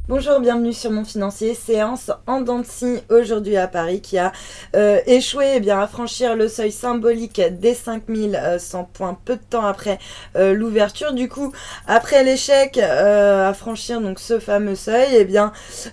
Bonjour, bienvenue sur Mon Financier, séance en dents de scie aujourd'hui à Paris qui a échoué à franchir le seuil symbolique des 5100 points peu de temps après l'ouverture. Du coup, après l'échec à franchir donc ce fameux seuil,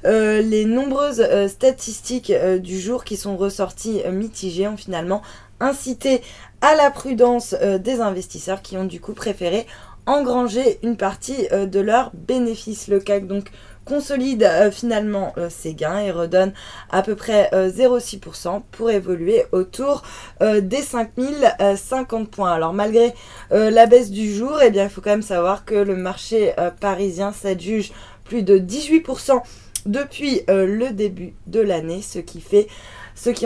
les nombreuses statistiques du jour qui sont ressorties mitigées ont finalement incité à la prudence des investisseurs qui ont du coup préféré engranger une partie de leurs bénéfices. Le CAC donc consolide finalement ses gains et redonne à peu près 0,6% pour évoluer autour des 5050 points. Alors malgré la baisse du jour, il faut quand même savoir que le marché parisien s'adjuge plus de 18% depuis le début de l'année, ce qui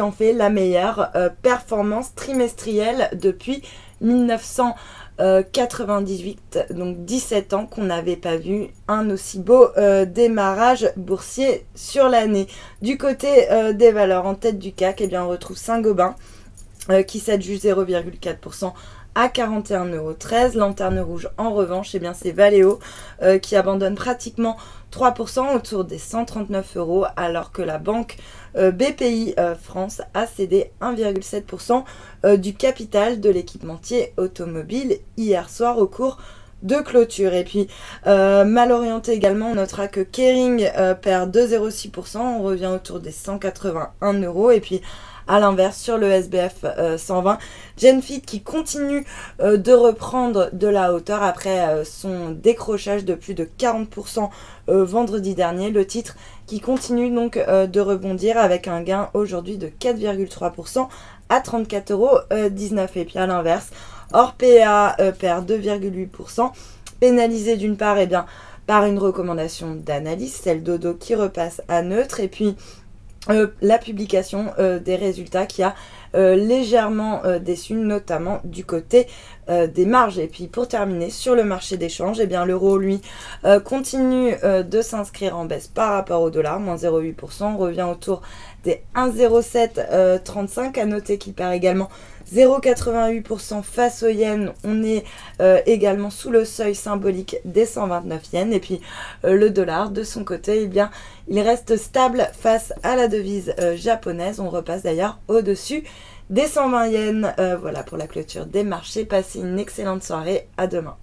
en fait la meilleure performance trimestrielle depuis 1998, donc 17 ans qu'on n'avait pas vu un aussi beau démarrage boursier sur l'année. Du côté des valeurs en tête du CAC, on retrouve Saint-Gobain qui s'adjuge 0,4% à 41,13 €. Lanterne rouge en revanche, c'est Valeo qui abandonne pratiquement 3% autour des 139 € alors que la banque BPI France a cédé 1,7% du capital de l'équipementier automobile hier soir au cours de clôture. Et puis mal orienté également, on notera que Kering perd 2,06%, on revient autour des 181 €. Et puis à l'inverse, sur le SBF 120, Genfit qui continue de reprendre de la hauteur après son décrochage de plus de 40% vendredi dernier. Le titre qui continue donc de rebondir avec un gain aujourd'hui de 4,3% à 34,19 €. Et puis à l'inverse, Orpea perd 2,8%, pénalisé d'une part par une recommandation d'analyse, celle d'Odo qui repasse à neutre, et puis la publication des résultats qui a légèrement déçu, notamment du côté des marges. Et puis pour terminer, sur le marché d'échange, l'euro lui continue de s'inscrire en baisse par rapport au dollar, moins 0,8%, on revient autour des 1,0735. À noter qu'il perd également 0,88% face au yen. On est également sous le seuil symbolique des 129 yens. Et puis le dollar, de son côté, il reste stable face à la devise japonaise. On repasse d'ailleurs au-dessus des 120 yens. Voilà pour la clôture des marchés. Passez une excellente soirée. À demain.